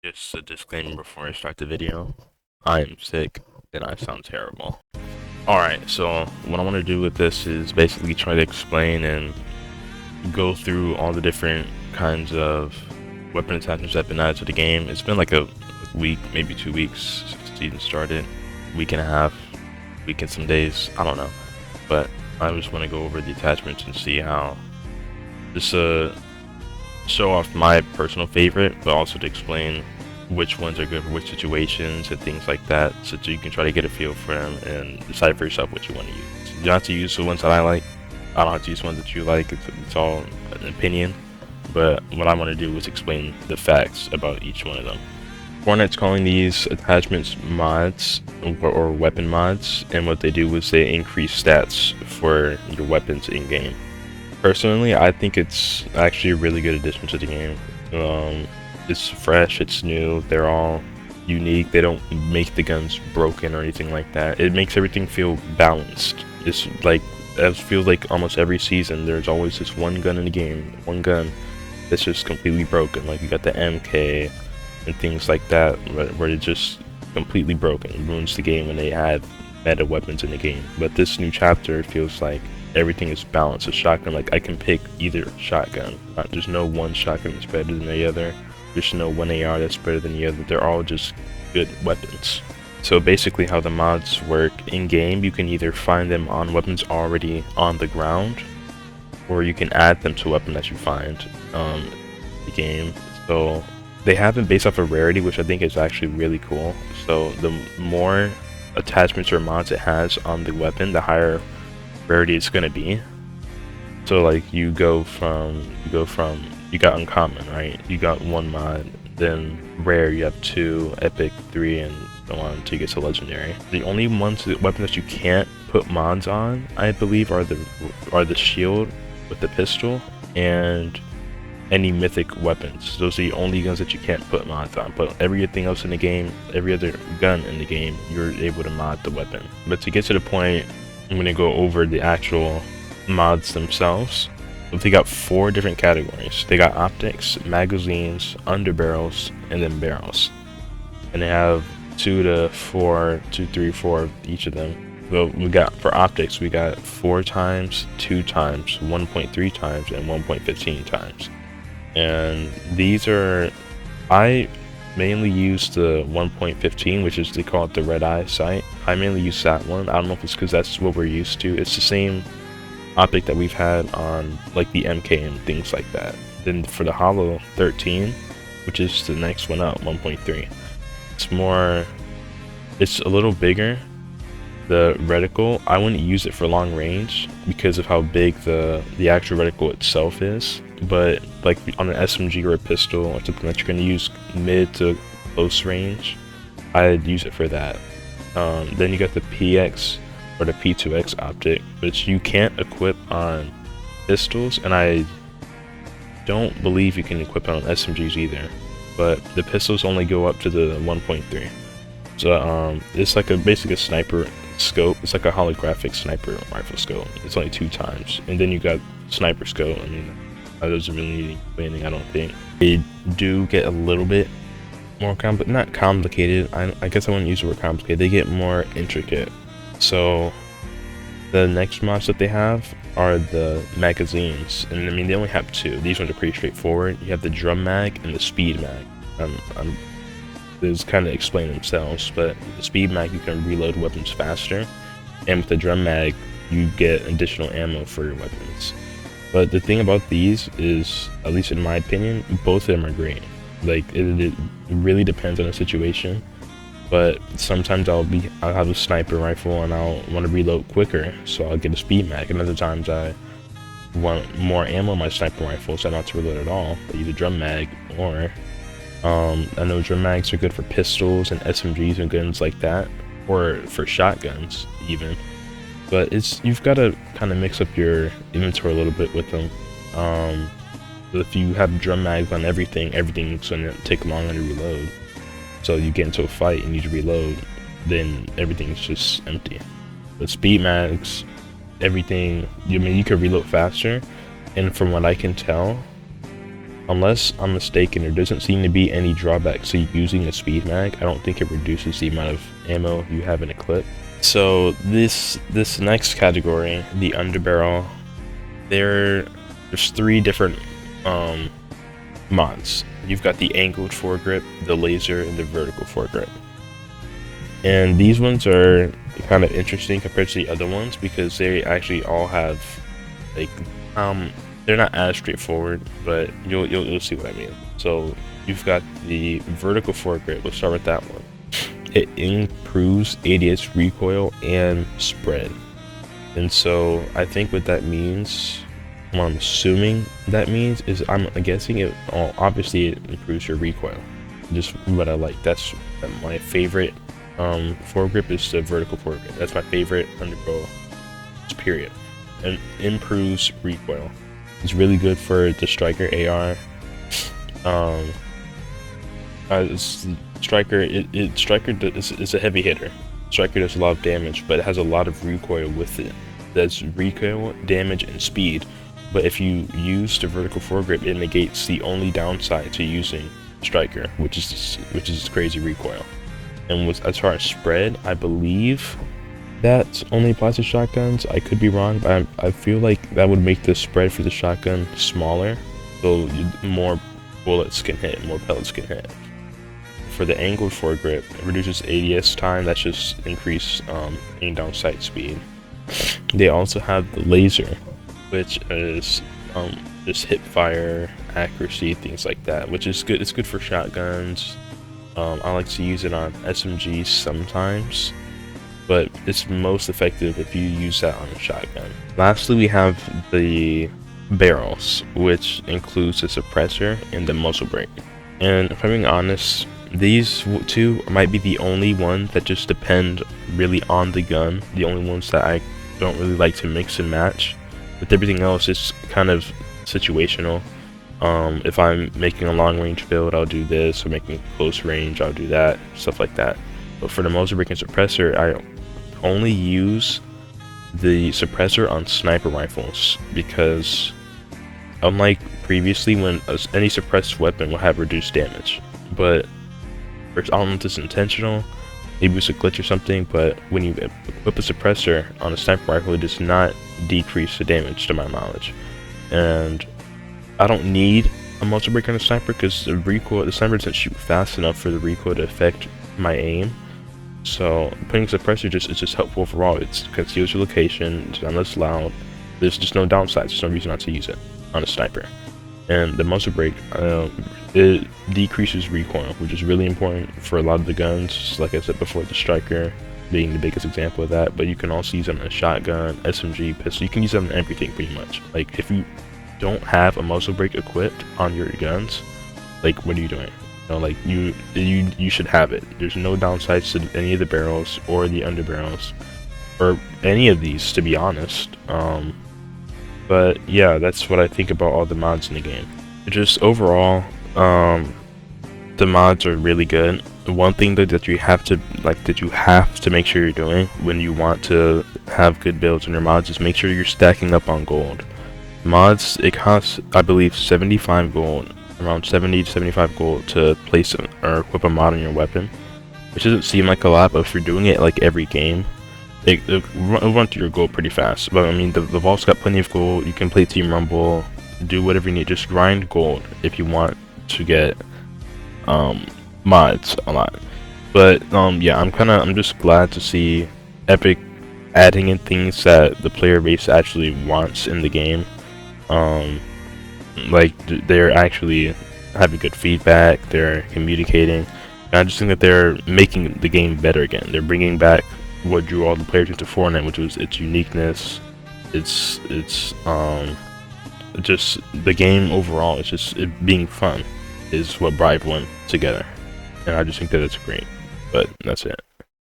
Just a disclaimer before I start the video. I am sick and I sound terrible. Alright, so what I want to do with this is basically try to explain and go through all the different kinds of weapon attachments that have been added to the game. It's been like a week, maybe 2 weeks since the season started. Week and a half, week and some days, I don't know. But I just want to go over the attachments and see how this show off my personal favorite, but also to explain which ones are good for which situations and things like that, so that you can try to get a feel for them and decide for yourself what you want to use. You don't have to use the ones that I like. I don't have to use ones that you like. It's all an opinion. But what I want to do is explain the facts about each one of them. Fortnite's calling these attachments mods or weapon mods, and what they do is they increase stats for your weapons in game. Personally, I think it's actually a really good addition to the game. It's fresh, it's new, they're all unique, they don't make the guns broken or anything like that. It makes everything feel balanced. It's like, it feels like almost every season there's always this one gun in the game, one gun that's just completely broken. Like you got the MK and things like that, where it's just completely broken. It ruins the game when they add meta weapons in the game. But this new chapter feels like everything is balanced. A shotgun, like I can pick either shotgun. There's no one shotgun that's better than the other. There's no one AR that's better than the other. They're all just good weapons. So basically how the mods work in game, you can either find them on weapons already on the ground, or you can add them to a weapon that you find in the game. So they have them based off of rarity, which I think is actually really cool. So the more attachments or mods it has on the weapon, the higher rarity it's gonna be. So like you got uncommon, right? You got one mod, then rare you have 2, epic 3, and so on until you get to legendary. The only weapons that you can't put mods on, I believe, are the shield with the pistol and any mythic weapons. Those are the only guns that you can't put mods on. But everything else in the game, every other gun in the game, you're able to mod the weapon. But to get to the point, I'm gonna go over the actual mods themselves. They got 4 different categories. They got optics, magazines, underbarrels, and then barrels. And they have 2, 3, 4 each of them. So we got, for optics, we got 4 times, 2 times, 1.3 times, and 1.15 times. And these are, I mainly use the 1.15, which is, they call it the red eye sight. I mainly use that one. I don't know if it's because that's what we're used to. It's the same optic that we've had on like the MK and things like that. Then for the Holo 13, which is the next one up, 1.3, it's a little bigger. The reticle, I wouldn't use it for long range because of how big the actual reticle itself is. But like on an SMG or a pistol or something that you're going to use mid to close range, I'd use it for that. Then you got the PX or the P2X optic, which you can't equip on pistols, and I don't believe you can equip it on SMGs either. But the pistols only go up to the 1.3. So it's like basically a sniper scope. It's like a holographic sniper rifle scope. It's only 2 times, and then you got sniper scope. I mean, that doesn't really need explaining, I don't think. They do get a little bit more not complicated. I guess I wouldn't use the word complicated. They get more intricate. So the next mods that they have are the magazines, and I mean they only have 2. These ones are pretty straightforward. You have the drum mag and the speed mag. These kind of explain themselves, but the speed mag, you can reload weapons faster, and with the drum mag you get additional ammo for your weapons. But the thing about these is, at least in my opinion, both of them are great. Like it really depends on the situation. But sometimes I'll have a sniper rifle and I'll want to reload quicker, so I'll get a speed mag. And other times I want more ammo on my sniper rifle, so I don't have to reload at all. I use a drum mag, or I know drum mags are good for pistols and SMGs and guns like that, or for shotguns even. But you've got to kind of mix up your inventory a little bit with them. If you have drum mags on everything's going to take longer to reload. So you get into a fight and you need to reload, then everything's just empty. With speed mags, everything, you could reload faster, and from what I can tell, Unless I'm mistaken, there doesn't seem to be any drawbacks to using a speed mag. I don't think it reduces the amount of ammo you have in a clip. So this next category, the underbarrel, there's 3 different mods. You've got the angled foregrip, the laser, and the vertical foregrip. And these ones are kind of interesting compared to the other ones because they actually all have like they're not as straightforward, but you'll see what I mean. So you've got the vertical foregrip. Let's start with that one. It improves ADS recoil and spread. And so I think what that means, what I'm assuming that means, is I'm guessing it obviously it improves your recoil. Just what I like. That's my favorite foregrip is the vertical foregrip. That's my favorite underbarrel, period. And improves recoil. It's really good for the striker AR. Striker is a heavy hitter. Striker does a lot of damage, but it has a lot of recoil with it. That's recoil, damage, and speed. But if you use the vertical foregrip, it negates the only downside to using striker, which is crazy recoil. And as far as spread, I believe that only applies to shotguns. I could be wrong, but I feel like that would make the spread for the shotgun smaller, so more bullets can hit, more pellets can hit. For the angled foregrip, it reduces ADS time. That's just increase aim down sight speed. They also have the laser, which is just hip fire, accuracy, things like that, which is good. It's good for shotguns. I like to use it on SMGs sometimes, but it's most effective if you use that on a shotgun. Lastly, we have the barrels, which includes the suppressor and the muzzle brake. And if I'm being honest, these 2 might be the only ones that just depend really on the gun, the only ones that I don't really like to mix and match. With everything else, it's kind of situational. If I'm making a long range build, I'll do this. Or making close range, I'll do that, stuff like that. But for the muzzle brake and suppressor, I only use the suppressor on sniper rifles because, unlike previously when any suppressed weapon will have reduced damage, but I don't know if it's intentional, maybe it's a glitch or something, but when you equip a suppressor on a sniper rifle, it does not decrease the damage to my knowledge. And I don't need a muzzle brake on a sniper because the sniper doesn't shoot fast enough for the recoil to affect my aim. So putting a suppressor is just helpful overall. It conceals your location, it's not less loud. There's just no downsides. There's no reason not to use it on a sniper. And the muzzle brake, it decreases recoil, which is really important for a lot of the guns. Like I said before, the striker being the biggest example of that. But you can also use them in a shotgun, SMG, pistol. You can use them in everything pretty much. Like if you don't have a muzzle brake equipped on your guns, like what are you doing? You know, like you should have it. There's no downsides to any of the barrels or the underbarrels or any of these, to be honest. But yeah, that's what I think about all the mods in the game. Just overall, the mods are really good. The one thing that you have to make sure you're doing when you want to have good builds in your mods is make sure you're stacking up on gold. Mods, it costs, I believe, 75 gold, around 70 to 75 gold to place or equip a mod on your weapon, which doesn't seem like a lot, but if you're doing it like every game, it'll run through your gold pretty fast. But I mean, the vault's got plenty of gold. You can play Team Rumble, do whatever you need. Just grind gold if you want to get mods a lot. But yeah, I'm just glad to see Epic adding in things that the player base actually wants in the game. Like they're actually having good feedback. They're communicating. And I just think that they're making the game better again. They're bringing back what drew all the players into Fortnite, which was its uniqueness, it's just the game overall. It's just it being fun is what brought everyone together, and I just think that it's great. But that's it.